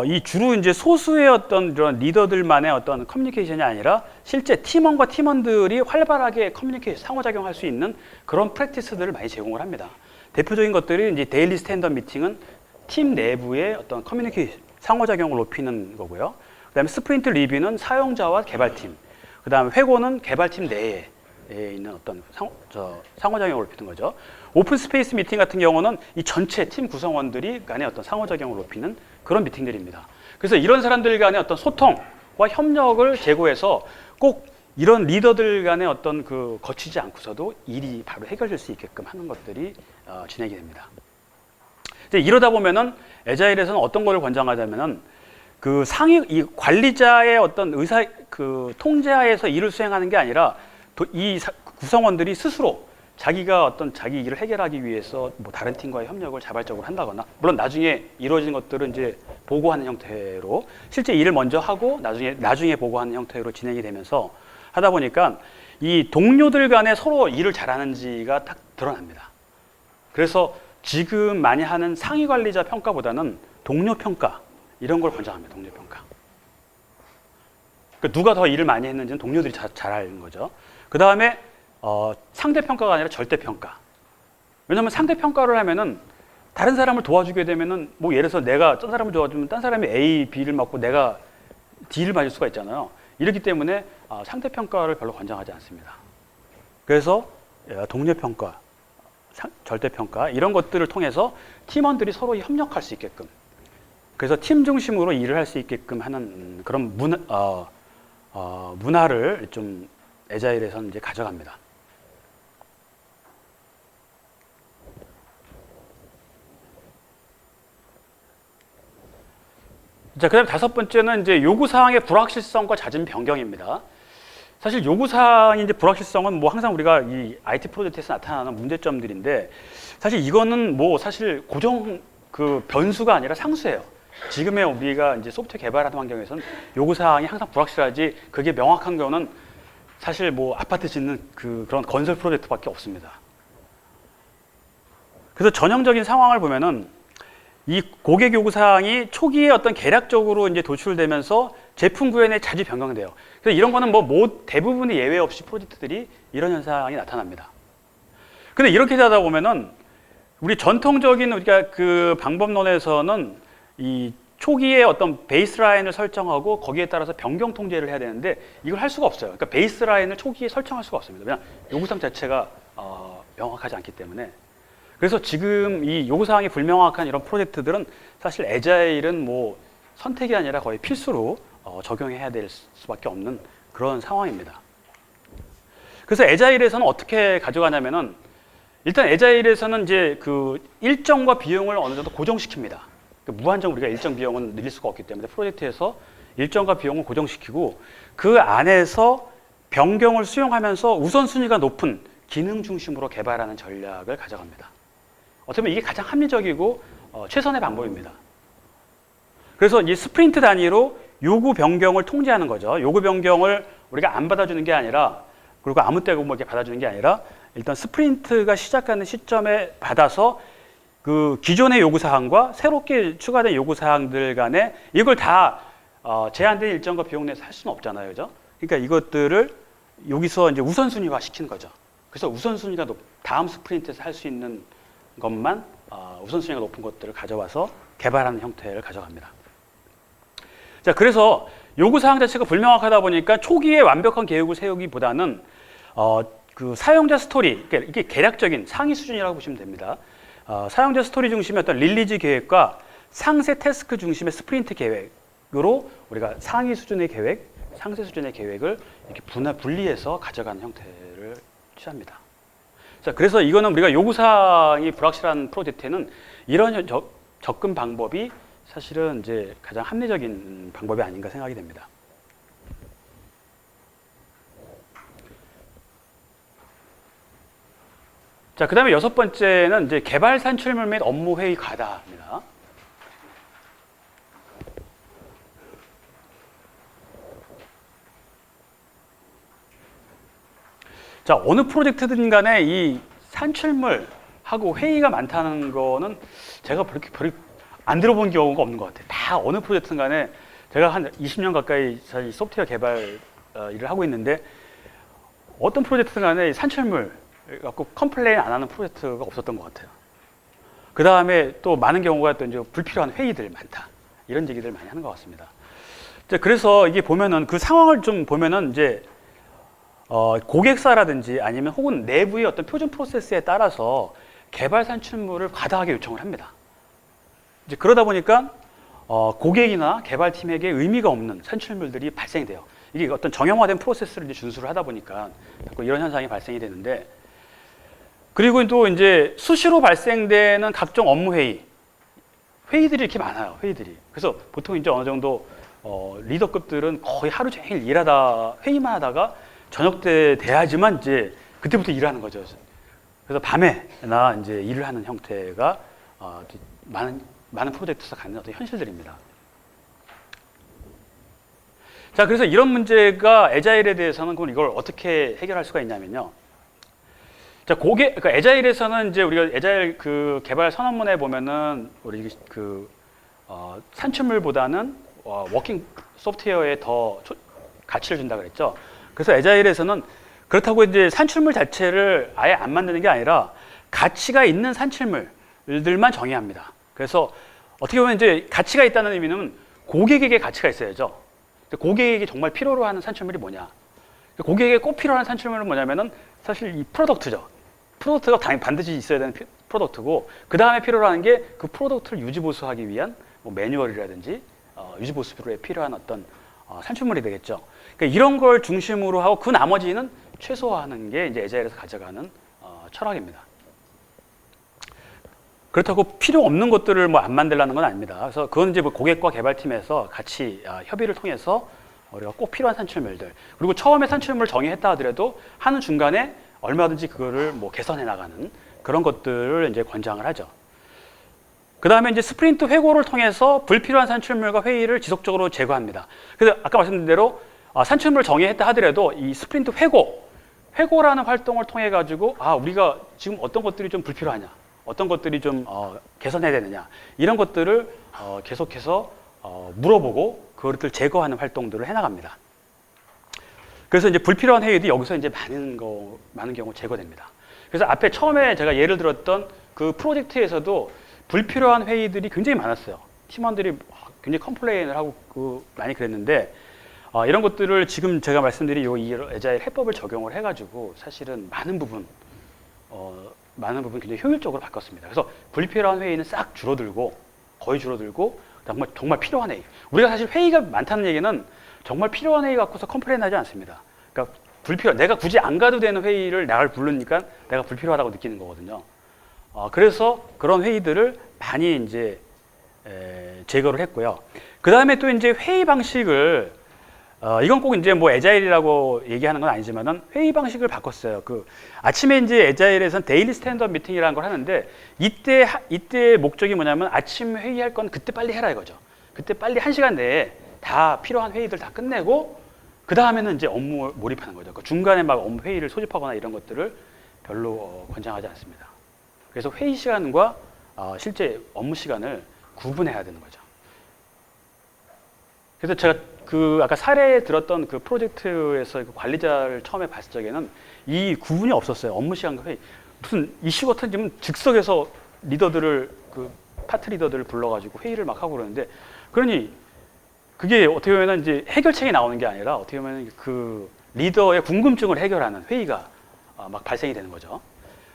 이 주로 이제 소수의 어떤 이런 리더들만의 어떤 커뮤니케이션이 아니라 실제 팀원과 팀원들이 활발하게 상호작용할 수 있는 그런 프랙티스들을 많이 제공을 합니다. 대표적인 것들이 이제 데일리 스탠더드 미팅은 팀 내부의 어떤 커뮤니케이션, 상호작용을 높이는 거고요. 그다음에 스프린트 리뷰는 사용자와 개발팀, 그다음에 회고는 개발팀 내에 있는 어떤 상호작용을 높이는 거죠. 오픈 스페이스 미팅 같은 경우는 이 전체 팀 구성원들이 간의 어떤 상호작용을 높이는 그런 미팅들입니다. 그래서 이런 사람들 간의 어떤 소통과 협력을 제고해서 꼭 이런 리더들 간의 어떤 그 거치지 않고서도 일이 바로 해결될 수 있게끔 하는 것들이 진행이 됩니다. 이러다 보면은 에자일에서는 어떤 걸 권장하자면은 그 이 관리자의 어떤 통제하에서 일을 수행하는 게 아니라 이 구성원들이 스스로 자기가 어떤 자기 일을 해결하기 위해서 뭐 다른 팀과의 협력을 자발적으로 한다거나, 물론 나중에 이루어진 것들은 이제 보고하는 형태로 실제 일을 먼저 하고 나중에 보고하는 형태로 진행이 되면서 하다 보니까 이 동료들 간에 서로 일을 잘하는지가 딱 드러납니다. 그래서 지금 많이 하는 상위 관리자 평가보다는 동료 평가 이런 걸 권장합니다. 동료 평가. 그러니까 누가 더 일을 많이 했는지는 동료들이 잘 아는 거죠. 그 다음에 상대평가가 아니라 절대평가. 왜냐하면 상대평가를 하면은 다른 사람을 도와주게 되면은 뭐 예를 들어서 내가 딴 사람을 도와주면 딴 사람이 A, B를 맡고 내가 D를 맞을 수가 있잖아요. 이렇기 때문에 상대평가를 별로 권장하지 않습니다. 그래서 동료평가, 절대평가 이런 것들을 통해서 팀원들이 서로 협력할 수 있게끔, 그래서 팀 중심으로 일을 할 수 있게끔 하는 그런 문화를 좀 애자일에서는 이제 가져갑니다. 자, 그다음 다섯 번째는 이제 요구사항의 불확실성과 잦은 변경입니다. 사실 요구사항의 이제 불확실성은 뭐 항상 우리가 이 IT 프로젝트에서 나타나는 문제점들인데, 사실 이거는 뭐 사실 고정 그 변수가 아니라 상수예요. 지금의 우리가 이제 소프트웨어 개발하는 환경에서는 요구사항이 항상 불확실하지, 그게 명확한 경우는 사실 뭐 아파트 짓는 그런 건설 프로젝트밖에 없습니다. 그래서 전형적인 상황을 보면은 이 고객 요구사항이 초기에 어떤 계략적으로 이제 도출되면서 제품 구현에 자주 변경돼요. 그래서 이런 거는 뭐 대부분의 예외 없이 프로젝트들이 이런 현상이 나타납니다. 근데 이렇게 하다 보면은 우리 전통적인 우리가 그 방법론에서는 이 초기에 어떤 베이스라인을 설정하고 거기에 따라서 변경 통제를 해야 되는데 이걸 할 수가 없어요. 그러니까 베이스라인을 초기에 설정할 수가 없습니다. 왜냐 요구사항 자체가 명확하지 않기 때문에. 그래서 지금 이 요구사항이 불명확한 이런 프로젝트들은 사실 애자일은 뭐 선택이 아니라 거의 필수로 적용해야 될 수밖에 없는 그런 상황입니다. 그래서 애자일에서는 어떻게 가져가냐면은 일단 애자일에서는 이제 그 일정과 비용을 어느 정도 고정시킵니다. 무한정 우리가 일정 비용은 늘릴 수가 없기 때문에 프로젝트에서 일정과 비용을 고정시키고 그 안에서 변경을 수용하면서 우선순위가 높은 기능 중심으로 개발하는 전략을 가져갑니다. 어떻게 보면 이게 가장 합리적이고 최선의 방법입니다. 그래서 이 스프린트 단위로 요구 변경을 통제하는 거죠. 요구 변경을 우리가 안 받아주는 게 아니라, 그리고 아무 때고 뭐 이렇게 받아주는 게 아니라 일단 스프린트가 시작하는 시점에 받아서 그 기존의 요구사항과 새롭게 추가된 요구사항들 간에 이걸 다 제한된 일정과 비용 내에서 할 수는 없잖아요. 그죠? 그러니까 이것들을 여기서 이제 우선순위화 시키는 거죠. 그래서 우선순위가 다음 스프린트에서 할 수 있는 것만 우선순위가 높은 것들을 가져와서 개발하는 형태를 가져갑니다. 자, 그래서 요구사항 자체가 불명확하다 보니까 초기에 완벽한 계획을 세우기보다는 그 사용자 스토리, 그러니까 이게 계략적인 상위 수준이라고 보시면 됩니다. 사용자 스토리 중심의 어떤 릴리즈 계획과 상세 태스크 중심의 스프린트 계획으로 우리가 상위 수준의 계획, 상세 수준의 계획을 이렇게 분리해서 가져가는 형태를 취합니다. 자, 그래서 이거는 우리가 요구사항이 불확실한 프로젝트에는 이런 접근 방법이 사실은 이제 가장 합리적인 방법이 아닌가 생각이 됩니다. 자, 그 다음에 여섯 번째는 이제 개발 산출물 및 업무 회의 과다입니다. 자, 어느 프로젝트든 간에 이 산출물하고 회의가 많다는 거는 제가 그렇게 별로 안 들어본 경우가 없는 것 같아요. 다 어느 프로젝트든 간에 제가 한 20년 가까이 소프트웨어 개발 일을 하고 있는데 어떤 프로젝트든 간에 산출물 갖고 컴플레인 안 하는 프로젝트가 없었던 것 같아요. 그 다음에 또 많은 경우가 또 이제 불필요한 회의들 많다. 이런 얘기들 많이 하는 것 같습니다. 그래서 이게 보면은 그 상황을 좀 보면은 이제 고객사라든지 아니면 혹은 내부의 어떤 표준 프로세스에 따라서 개발 산출물을 과다하게 요청을 합니다. 이제 그러다 보니까 고객이나 개발팀에게 의미가 없는 산출물들이 발생이 돼요. 이게 어떤 정형화된 프로세스를 이제 준수를 하다 보니까 자꾸 이런 현상이 발생이 되는데, 그리고 또 이제 수시로 발생되는 각종 업무 회의들이 이렇게 많아요. 회의들이. 그래서 보통 이제 어느 정도 리더급들은 거의 하루 종일 일하다 회의만 하다가 저녁 때 돼야지만 이제 그때부터 일하는 거죠. 그래서 밤에나 이제 일을 하는 형태가 많은 프로젝트에서 갖는 어떤 현실들입니다. 자, 그래서 이런 문제가 애자일에 대해서는 그럼 이걸 어떻게 해결할 수가 있냐면요. 자, 그러니까 애자일에서는 이제 우리가 애자일 그 개발 선언문에 보면은 우리 산출물보다는 워킹 소프트웨어에 더 가치를 준다 그랬죠. 그래서 애자일에서는 그렇다고 이제 산출물 자체를 아예 안 만드는 게 아니라 가치가 있는 산출물들만 정의합니다. 그래서 어떻게 보면 이제 가치가 있다는 의미는 고객에게 가치가 있어야죠. 고객에게 정말 필요로 하는 산출물이 뭐냐? 고객에게 꼭 필요한 산출물은 뭐냐면은 사실 이 프로덕트죠. 프로덕트가 반드시 있어야 되는 프로덕트고, 그 다음에 필요로 하는 게 그 프로덕트를 유지보수하기 위한 뭐 매뉴얼이라든지 유지보수에 필요한 어떤 산출물이 되겠죠. 그러니까 이런 걸 중심으로 하고 그 나머지는 최소화하는 게 이제 애자일에서 가져가는 철학입니다. 그렇다고 필요 없는 것들을 뭐 안 만들라는 건 아닙니다. 그래서 그건 이제 뭐 고객과 개발팀에서 같이 협의를 통해서 우리가 꼭 필요한 산출물들, 그리고 처음에 산출물을 정의했다 하더라도 하는 중간에 얼마든지 그거를 뭐 개선해 나가는 그런 것들을 이제 권장을 하죠. 그 다음에 이제 스프린트 회고를 통해서 불필요한 산출물과 회의를 지속적으로 제거합니다. 그래서 아까 말씀드린 대로 산출물을 정의했다 하더라도 이 스프린트 회고라는 활동을 통해 가지고 우리가 지금 어떤 것들이 좀 불필요하냐, 어떤 것들이 좀 개선해야 되느냐, 이런 것들을 계속해서 물어보고 그것을 제거하는 활동들을 해나갑니다. 그래서 이제 불필요한 회의도 여기서 이제 많은 경우 제거됩니다. 그래서 앞에 처음에 제가 예를 들었던 그 프로젝트에서도 불필요한 회의들이 굉장히 많았어요. 팀원들이 굉장히 컴플레인을 하고 많이 그랬는데, 이런 것들을 지금 제가 말씀드린 이 애자일 해법을 적용을 해가지고 사실은 많은 부분 굉장히 효율적으로 바꿨습니다. 그래서 불필요한 회의는 싹 거의 줄어들고 정말 필요한 회의. 우리가 사실 회의가 많다는 얘기는 정말 필요한 회의 갖고서 컴플레인하지 않습니다. 그러니까 내가 굳이 안 가도 되는 회의를 나를 부르니까 내가 불필요하다고 느끼는 거거든요. 그래서 그런 회의들을 많이 이제 제거를 했고요. 그 다음에 또 이제 회의 방식을 이건 꼭 이제 뭐 애자일이라고 얘기하는 건 아니지만은 회의 방식을 바꿨어요. 아침에 이제 애자일에서는 데일리 스탠드업 미팅이라는 걸 하는데, 이때 목적이 뭐냐면 아침 회의할 건 그때 빨리 해라 이거죠. 그때 빨리 1시간 내에 다 필요한 회의들 다 끝내고 그 다음에는 이제 업무 몰입하는 거죠. 중간에 막 업무 회의를 소집하거나 이런 것들을 별로 권장하지 않습니다. 그래서 회의 시간과 실제 업무 시간을 구분해야 되는 거죠. 그래서 제가 아까 사례에 들었던 그 프로젝트에서 그 관리자를 처음에 봤을 적에는 이 구분이 없었어요. 업무 시간과 회의. 무슨 이슈 같은 지금 즉석에서 파트 리더들을 불러가지고 회의를 막 하고 그러는데, 그러니 그게 어떻게 보면 이제 해결책이 나오는 게 아니라 어떻게 보면 그 리더의 궁금증을 해결하는 회의가 막 발생이 되는 거죠.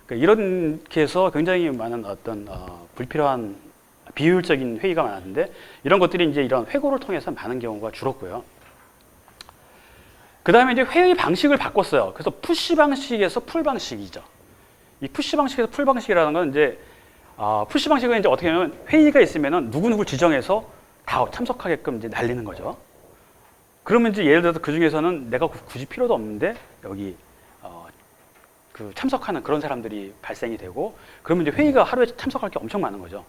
그러니까 이렇게 해서 굉장히 많은 어떤 불필요한 비효율적인 회의가 많았는데, 이런 것들이 이제 이런 회고를 통해서 많은 경우가 줄었고요. 그 다음에 이제 회의 방식을 바꿨어요. 그래서 푸시 방식에서 풀 방식이죠. 이 푸시 방식에서 풀 방식이라는 건 이제 푸시 방식은 이제 어떻게 하면 회의가 있으면은 누구누구 지정해서 다 참석하게끔 이제 날리는 거죠. 그러면 이제 예를 들어서 그 중에서는 내가 굳이 필요도 없는데 여기 참석하는 그런 사람들이 발생이 되고, 그러면 이제 회의가 하루에 참석할 게 엄청 많은 거죠.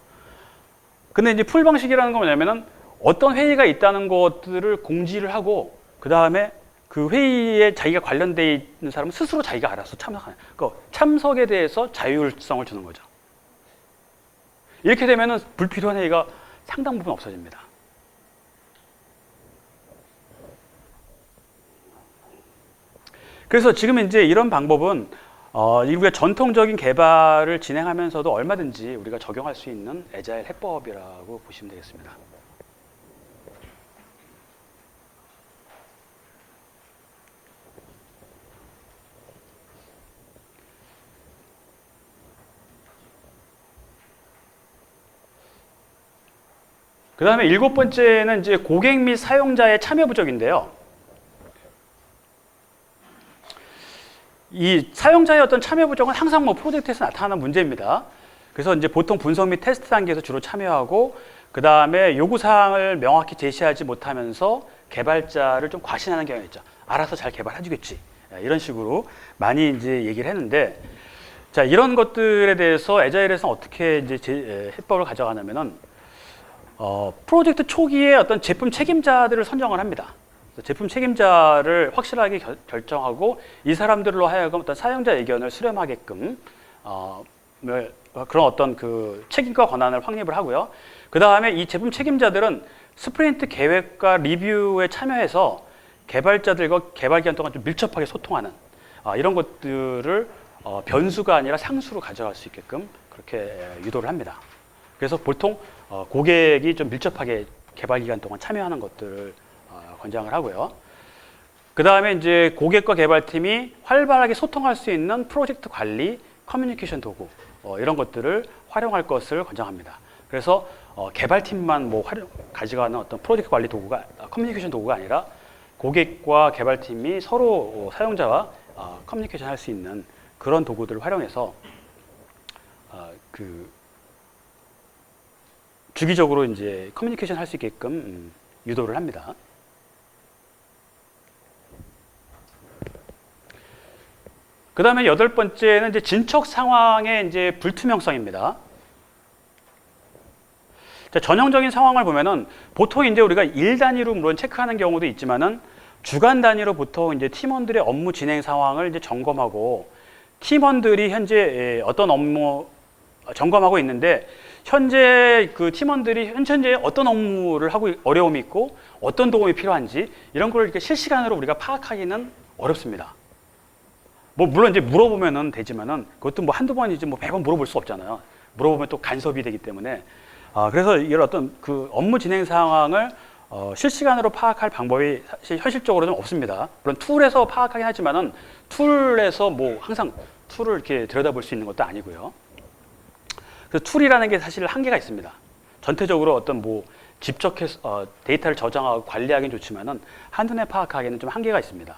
근데 이제 풀 방식이라는 건 뭐냐면은 어떤 회의가 있다는 것들을 공지를 하고, 그 다음에 그 회의에 자기가 관련되어 있는 사람은 스스로 자기가 알아서 참석하는, 그러니까 참석에 대해서 자율성을 주는 거죠. 이렇게 되면은 불필요한 회의가 상당 부분 없어집니다. 그래서 지금 이제 이런 방법은 우리가 전통적인 개발을 진행하면서도 얼마든지 우리가 적용할 수 있는 애자일 해법이라고 보시면 되겠습니다. 그 다음에 7번째는 이제 고객 및 사용자의 참여 부족인데요. 이 사용자의 어떤 참여 부족은 항상 뭐 프로젝트에서 나타나는 문제입니다. 그래서 이제 보통 분석 및 테스트 단계에서 주로 참여하고, 그 다음에 요구사항을 명확히 제시하지 못하면서 개발자를 좀 과신하는 경향이 있죠. 알아서 잘 개발해주겠지. 이런 식으로 많이 이제 얘기를 했는데, 자, 이런 것들에 대해서 애자일에서 어떻게 이제 해법을 가져가냐면은, 프로젝트 초기에 어떤 제품 책임자들을 선정을 합니다. 제품 책임자를 확실하게 결정하고 이 사람들로 하여금 어떤 사용자 의견을 수렴하게끔 그런 어떤 그 책임과 권한을 확립을 하고요. 그 다음에 이 제품 책임자들은 스프린트 계획과 리뷰에 참여해서 개발자들과 개발 기간 동안 좀 밀접하게 소통하는 이런 것들을 변수가 아니라 상수로 가져갈 수 있게끔 그렇게 유도를 합니다. 그래서 보통 고객이 좀 밀접하게 개발 기간 동안 참여하는 것들을 권장을 하고요. 그 다음에 이제 고객과 개발팀이 활발하게 소통할 수 있는 프로젝트 관리, 커뮤니케이션 도구 이런 것들을 활용할 것을 권장합니다. 그래서 개발팀만 뭐 가져가는 어떤 프로젝트 관리 도구가 커뮤니케이션 도구가 아니라 고객과 개발팀이 서로 사용자와 커뮤니케이션 할 수 있는 그런 도구들을 활용해서 주기적으로 이제 커뮤니케이션 할 수 있게끔 유도를 합니다. 그 다음에 8번째는 이제 진척 상황의 이제 불투명성입니다. 자, 전형적인 상황을 보면은 보통 이제 우리가 일 단위로 물론 체크하는 경우도 있지만은 주간 단위로 보통 이제 팀원들의 업무 진행 상황을 이제 점검하고 팀원들이 현재 어떤 업무 점검하고 있는데 현재 그 팀원들이 현재 어떤 업무를 하고 어려움이 있고 어떤 도움이 필요한지 이런 걸 이렇게 실시간으로 우리가 파악하기는 어렵습니다. 뭐 물론 이제 물어보면은 되지만은 그것도 뭐 한두 번이지 뭐 매번 물어볼 수 없잖아요. 물어보면 또 간섭이 되기 때문에 그래서 이런 어떤 그 업무 진행 상황을 실시간으로 파악할 방법이 사실 현실적으로 좀 없습니다. 물론 툴에서 파악하긴 하지만은 툴에서 뭐 항상 툴을 이렇게 들여다볼 수 있는 것도 아니고요. 그래서 툴이라는 게 사실 한계가 있습니다. 전체적으로 어떤 뭐 집적해서 데이터를 저장하고 관리하기는 좋지만은 한눈에 파악하기에는 좀 한계가 있습니다.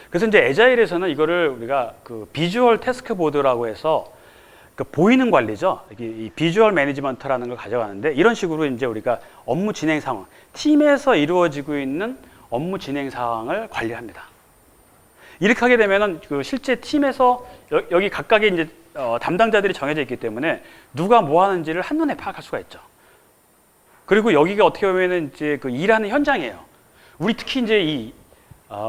그래서 이제 애자일에서는 이거를 우리가 그 비주얼 태스크 보드라고 해서 그 보이는 관리죠. 이 비주얼 매니지먼트라는 걸 가져가는데 이런 식으로 이제 우리가 업무 진행 상황, 팀에서 이루어지고 있는 업무 진행 상황을 관리합니다. 이렇게 하게 되면은 그 실제 팀에서 여기 각각의 이제 담당자들이 정해져 있기 때문에 누가 뭐 하는지를 한눈에 파악할 수가 있죠. 그리고 여기가 어떻게 보면은 이제 그 일하는 현장이에요. 우리 특히 이제 이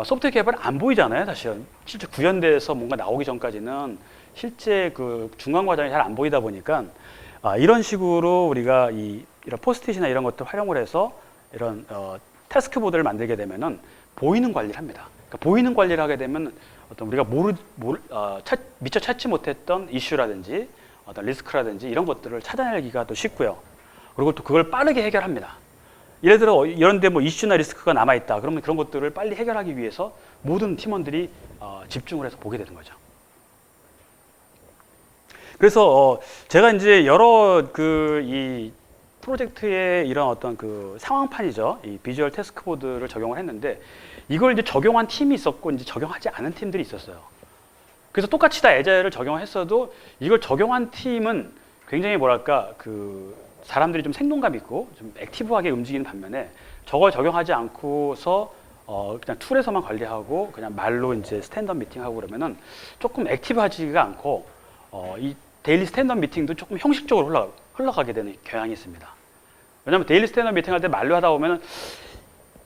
소프트웨어 개발은 안 보이잖아요, 사실은. 실제 구현돼서 뭔가 나오기 전까지는 실제 그 중간 과정이 잘 안 보이다 보니까 이런 식으로 우리가 이런 포스트잇이나 이런 것들 활용을 해서 이런 태스크 보드를 만들게 되면은 보이는 관리를 합니다. 그러니까 보이는 관리를 하게 되면 어떤 우리가 미처 찾지 못했던 이슈라든지 어떤 리스크라든지 이런 것들을 찾아내기가 더 쉽고요. 그리고 또 그걸 빠르게 해결합니다. 예를 들어 이런데 뭐 이슈나 리스크가 남아 있다. 그러면 그런 것들을 빨리 해결하기 위해서 모든 팀원들이 집중을 해서 보게 되는 거죠. 그래서 제가 이제 여러 이 프로젝트의 이런 어떤 그 상황판이죠. 이 비주얼 태스크보드를 적용을 했는데 이걸 이제 적용한 팀이 있었고 이제 적용하지 않은 팀들이 있었어요. 그래서 똑같이 다 애자일을 적용했어도 이걸 적용한 팀은 굉장히 뭐랄까 그 사람들이 좀 생동감 있고 좀 액티브하게 움직이는 반면에 저걸 적용하지 않고서 그냥 툴에서만 관리하고 그냥 말로 이제 스탠더드 미팅하고 그러면은 조금 액티브하지가 않고 이 데일리 스탠더드 미팅도 조금 형식적으로 흘러가게 되는 경향이 있습니다. 왜냐하면 데일리 스탠더드 미팅 할 때 말로 하다 보면은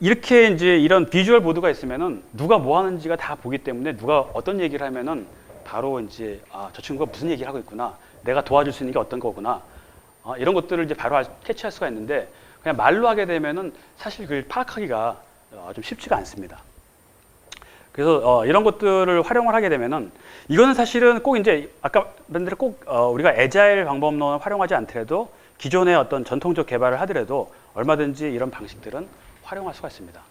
이렇게 이제 이런 비주얼 보드가 있으면은 누가 뭐 하는지가 다 보기 때문에 누가 어떤 얘기를 하면은 바로 이제 저 친구가 무슨 얘기를 하고 있구나, 내가 도와줄 수 있는 게 어떤 거구나, 이런 것들을 이제 바로 캐치할 수가 있는데 그냥 말로 하게 되면은 사실 그걸 파악하기가 좀 쉽지가 않습니다. 그래서 이런 것들을 활용을 하게 되면은 이거는 사실은 꼭 이제 아까 말한 대로 꼭 우리가 애자일 방법론을 활용하지 않더라도 기존의 어떤 전통적 개발을 하더라도 얼마든지 이런 방식들은 활용할 수가 있습니다.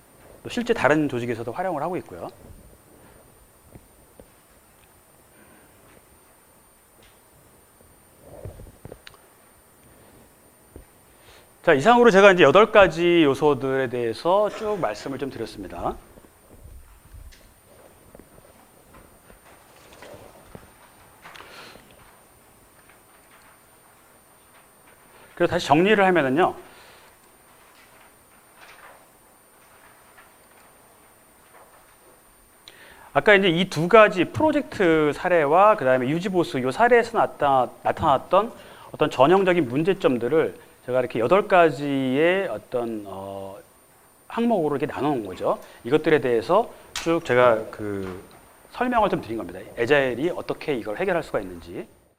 또 실제 다른 조직에서도 활용을 하고 있고요. 자, 이상으로 제가 이제 8가지 요소들에 대해서 쭉 말씀을 좀 드렸습니다. 그래서 다시 정리를 하면은요. 아까 이제 이 2가지 프로젝트 사례와 그 다음에 유지보수 이 사례에서 나타났던 어떤 전형적인 문제점들을 제가 이렇게 8가지의 어떤 항목으로 이렇게 나눠놓은 거죠. 이것들에 대해서 쭉 제가 그 설명을 좀 드린 겁니다. 애자일이 어떻게 이걸 해결할 수가 있는지.